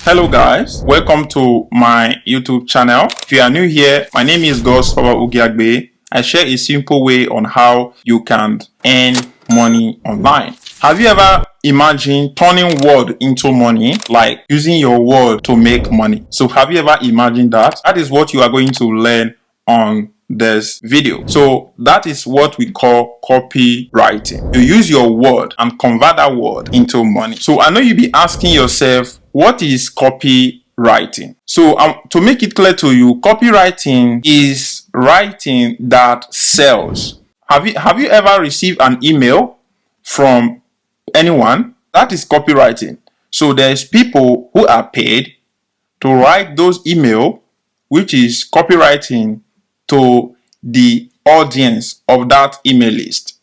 Hello guys, welcome to my YouTube channel. If you are new here, my name is God's-Power Ogiagbe. I share a simple way on how you can earn money online. Have you ever imagined turning word into money, like using your word to make money? So have you ever imagined that? That is what you are going to learn on this video. So that is what we call copywriting. You use your word and convert that word into money. So I know you'll be asking yourself, what is copywriting? So to make it clear to you, copywriting is writing that sells. Have you ever received an email from anyone? That is copywriting. So there's people who are paid to write those emails, which is copywriting to the audience of that email list.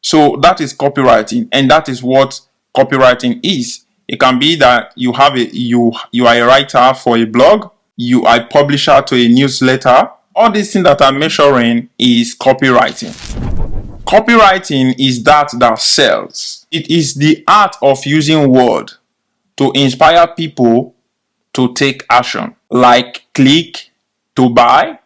So that is copywriting, and that is what copywriting is. It can be that you are a writer for a blog, you are a publisher to a newsletter. All these things that I'm measuring is copywriting. Copywriting is that sells. It is the art of using word to inspire people to take action, like click to buy,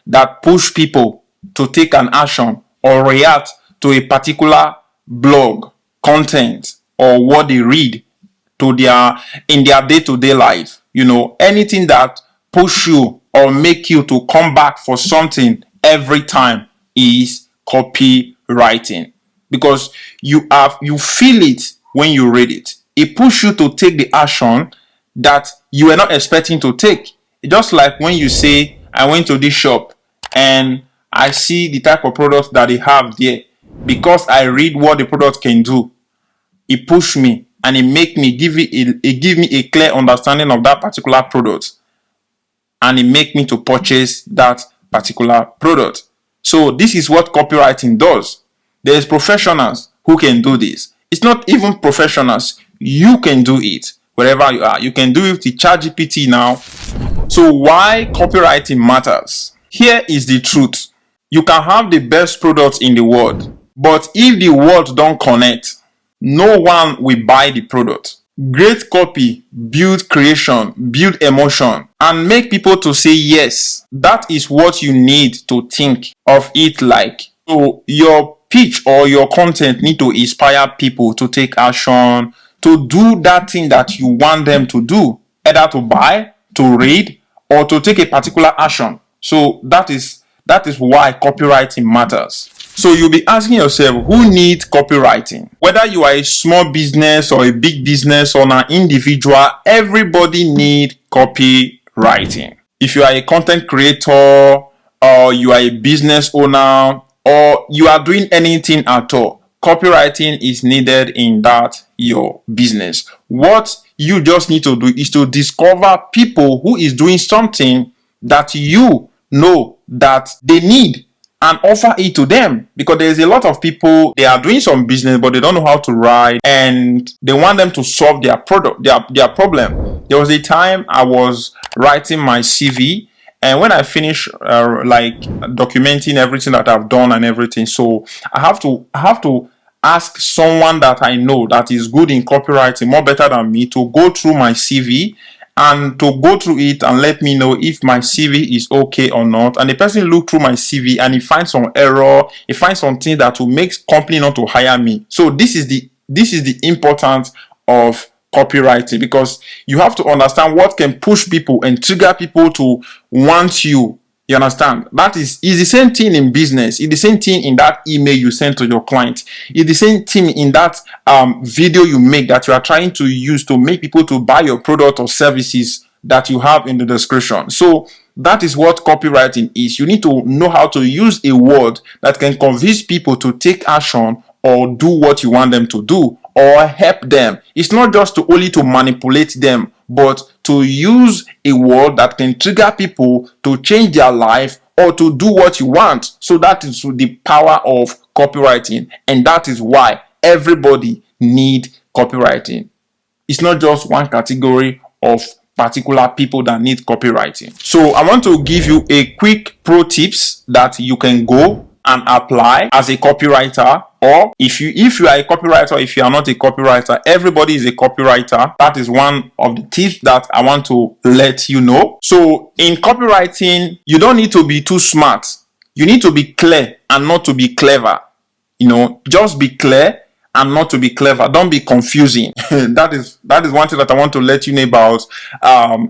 that push people to take an action or react to a particular blog content or what they read in their day-to-day life. Anything that push you or make you to come back for something every time is copywriting, because you feel it when you read it. It pushes you to take the action that you were not expecting to take. Just like when you say, I went to this shop and I see the type of products that they have there. Because I read what the product can do, it pushed me and it give me a clear understanding of that particular product, and it make me to purchase that particular product. So this is what copywriting does. There's professionals who can do this. It's not even professionals. You can do it wherever you are. You can do it with the ChatGPT now. So why copywriting matters? Here is the truth. You can have the best products in the world, but if the world don't connect, no one will buy the product. Great copy build creation, build emotion, and make people to say yes. That is what you need to think of it like. So your pitch or your content need to inspire people to take action, to do that thing that you want them to do, either to buy, to read, or to take a particular action. So that is why copywriting matters. So you'll be asking yourself, who needs copywriting? Whether you are a small business or a big business or an individual, everybody needs copywriting. If you are a content creator, or you are a business owner, or you are doing anything at all, copywriting is needed in that your business. What you just need to do is to discover people who is doing something that you know that they need and offer it to them, because there's a lot of people, they are doing some business but they don't know how to write and they want them to solve their problem. There was a time I was writing my CV, and when I finish documenting everything that I've done and everything, so I have to ask someone that I know that is good in copywriting, more better than me, to go through my CV and to go through it and let me know if my CV is okay or not. And the person look through my CV and he finds some error, he finds something that will make company not to hire me. So this is the importance of copywriting, because you have to understand what can push people and trigger people to want you. You understand? That is the same thing in business. It's the same thing in that email you send to your client. It's the same thing in that video you make that you are trying to use to make people to buy your product or services that you have in the description. So that is what copywriting is. You need to know how to use a word that can convince people to take action or do what you want them to do, or help them. It's not just only to manipulate them, but to use a word that can trigger people to change their life or to do what you want. So that is the power of copywriting, and that is why everybody needs copywriting. It's not just one category of particular people that need copywriting. So I want to give you a quick pro tips that you can go and apply as a copywriter. Or if you are a copywriter, if you are not a copywriter, everybody is a copywriter. That is one of the tips that I want to let you know. So in copywriting, you don't need to be too smart. You need to be clear and not to be clever. Just be clear and not to be clever. Don't be confusing. that is one thing that I want to let you know about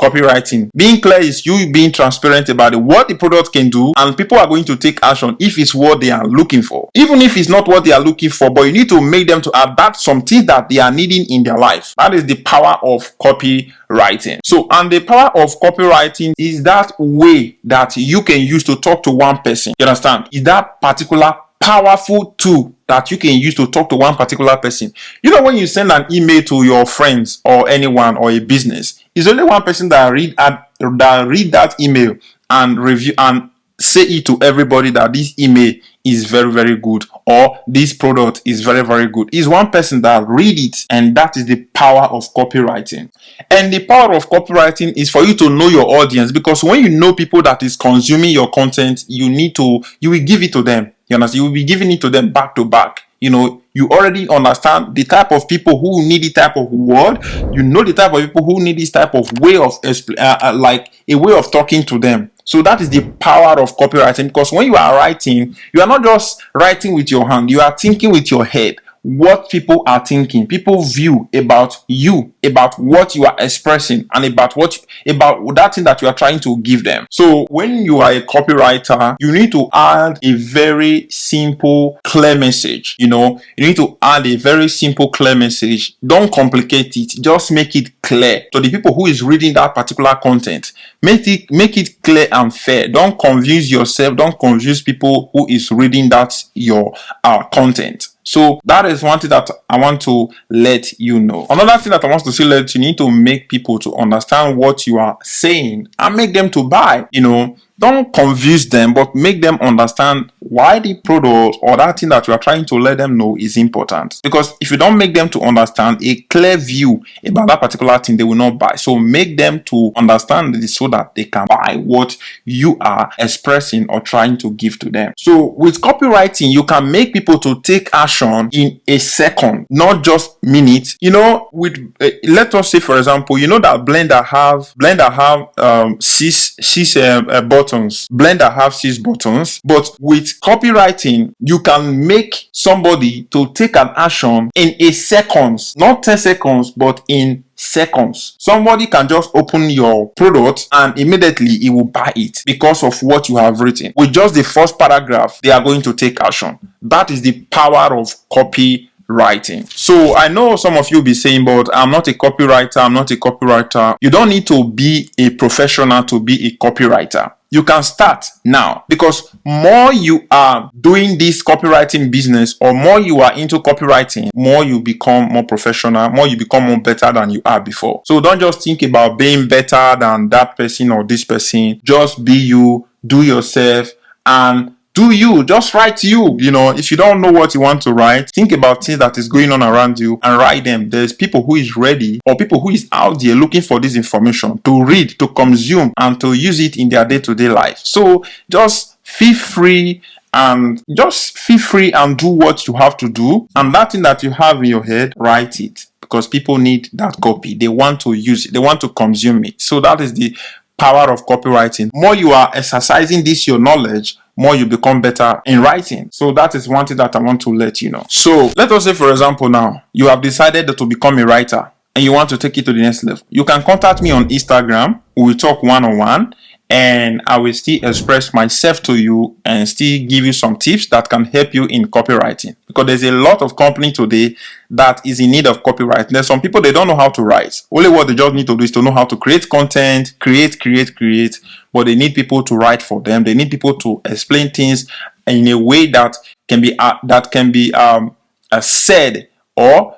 copywriting. Being clear is you being transparent about what the product can do, and people are going to take action if it's what they are looking for. Even if it's not what they are looking for, but you need to make them to adapt something that they are needing in their life. That is the power of copywriting. So, and the power of copywriting is that way that you can use to talk to one person. You understand? Is that particular powerful tool that you can use to talk to one particular person. When you send an email to your friends or anyone or a business, it's only one person that read that email and review and say it to everybody that this email is very, very good, or this product is very, very good. It's one person that read it, and that is the power of copywriting. And the power of copywriting is for you to know your audience, because when you know people that is consuming your content, you will give it to them. You understand? You will be giving it to them back to back. You already understand the type of people who need the type of word. You know the type of people who need this type of way of like a way of talking to them. So that is the power of copywriting, because when you are writing, you are not just writing with your hand, you are thinking with your head. What people are thinking, people view about you, about what you are expressing, and about that thing that you are trying to give them. So when you are a copywriter, you need to add a very simple, clear message. You need to add a very simple, clear message. Don't complicate it. Just make it clear to the people who is reading that particular content. Make it clear and fair. Don't confuse yourself. Don't confuse people who is reading your content. So that is one thing that I want to let you know. Another thing that I want to say, you need to make people to understand what you are saying and make them to buy. Don't confuse them, but make them understand why the product or that thing that you are trying to let them know is important. Because if you don't make them to understand a clear view about that particular thing, they will not buy. So make them to understand this so that they can buy what you are expressing or trying to give to them. So with copywriting, you can make people to take action in a second, not just minutes. Let us say, for example, that Blender have 6 buttons. Blender have 6 buttons, but with copywriting, you can make somebody to take an action in a seconds, not 10 seconds, but in seconds. Somebody can just open your product and immediately he will buy it because of what you have written. With just the first paragraph, they are going to take action. That is the power of copywriting. So I know some of you will be saying, but I'm not a copywriter. You don't need to be a professional to be a copywriter. You can start now, because more you are doing this copywriting business, or more you are into copywriting, more you become more professional, more you become more better than you are before. So don't just think about being better than that person or this person. Just be you, do yourself, and do you. Just write you. If you don't know what you want to write, think about things that is going on around you and write them. There's people who is ready, or people who is out there looking for this information to read, to consume, and to use it in their day-to-day life. So just feel free and do what you have to do. And that thing that you have in your head, write it, because people need that copy. They want to use it. They want to consume it. So that is the power of copywriting. More you are exercising your knowledge, more you become better in writing. So that is one thing that I want to let you know. So let us say, for example, now you have decided to become a writer and you want to take it to the next level. You can contact me on Instagram. We will talk one-on-one, and I will still express myself to you and still give you some tips that can help you in copywriting. Because there's a lot of company today that is in need of copywriting. There's some people, they don't know how to write. Only what they just need to do is to know how to create content, create. But they need people to write for them. They need people to explain things in a way that can be said or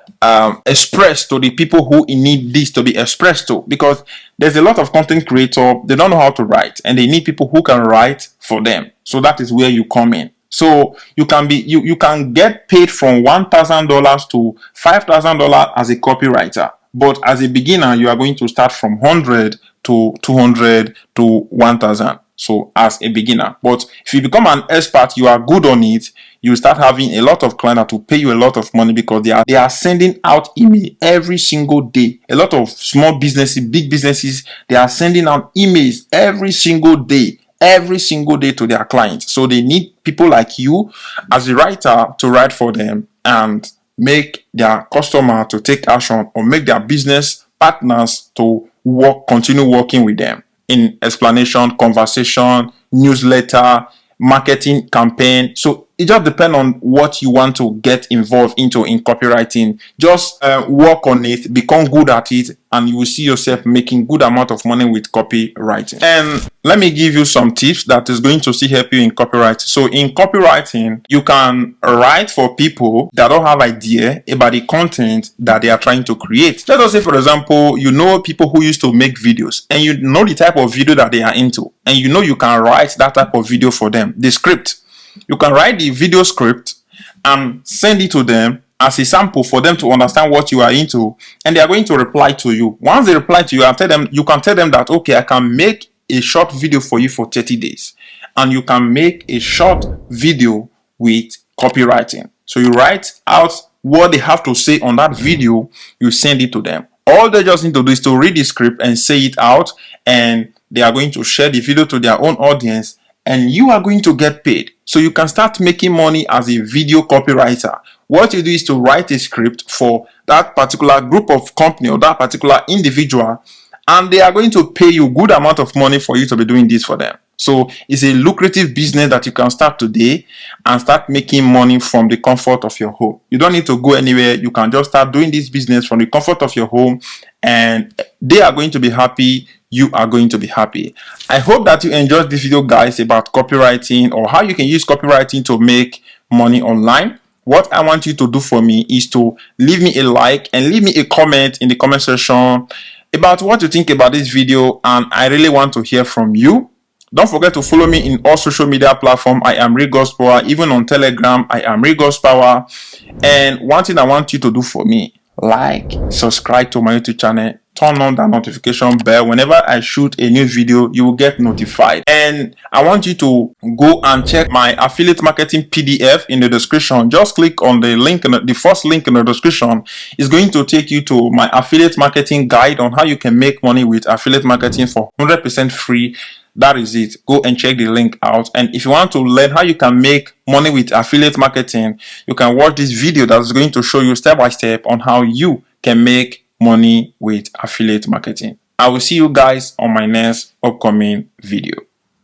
expressed to the people who need this to be expressed to. Because there's a lot of content creators, they don't know how to write, and they need people who can write for them. So that is where you come in. So you can get paid from $1,000 to $5,000 as a copywriter. But as a beginner, you are going to start from 100 to 200 to 1,000. So as a beginner, but if you become an expert, you are good on it, you start having a lot of clients that will pay you a lot of money because they are sending out email every single day. A lot of small businesses, big businesses, they are sending out emails every single day to their clients. So they need people like you as a writer to write for them and make their customer to take action, or make their business partners to continue working with them in explanation, conversation, newsletter, marketing campaign. So it just depends on what you want to get involved into in copywriting. Just work on it, become good at it, and you will see yourself making good amount of money with copywriting. And let me give you some tips that is going to still help you in copywriting. So in copywriting, you can write for people that don't have idea about the content that they are trying to create. Let us say, for example, you know people who used to make videos, and you know the type of video that they are into, and you know you can write that type of video for them, the script. You can write the video script and send it to them as a sample for them to understand what you are into, and they are going to reply to you. Once they reply to you, you can tell them that, okay, I can make a short video for you for 30 days, and you can make a short video with copywriting. So you write out what they have to say on that video, you send it to them. All they just need to do is to read the script and say it out, and they are going to share the video to their own audience, and you are going to get paid. So you can start making money as a video copywriter. What you do is to write a script for that particular group of company or that particular individual, and they are going to pay you good amount of money for you to be doing this for them. So it's a lucrative business that you can start today and start making money from the comfort of your home. You don't need to go anywhere. You can just start doing this business from the comfort of your home, and they are going to be happy. You are going to be happy. I hope that you enjoyed this video, guys, about copywriting or how you can use copywriting to make money online. What I want you to do for me is to leave me a like and leave me a comment in the comment section about what you think about this video, and I really want to hear from you. Don't forget to follow me in all social media platforms. I am Real God's Power. Even on Telegram, I am Real God's Power. And one thing I want you to do for me, like, subscribe to my YouTube channel, turn on that notification bell. Whenever I shoot a new video, you will get notified. And I want you to go and check my affiliate marketing PDF in the description. Just click on the link, the first link in the description. It's going to take you to my affiliate marketing guide on how you can make money with affiliate marketing for 100% free. That is it. Go and check the link out. And if you want to learn how you can make money with affiliate marketing, you can watch this video that's going to show you step by step on how you can make money with affiliate marketing. I will see you guys on my next upcoming video.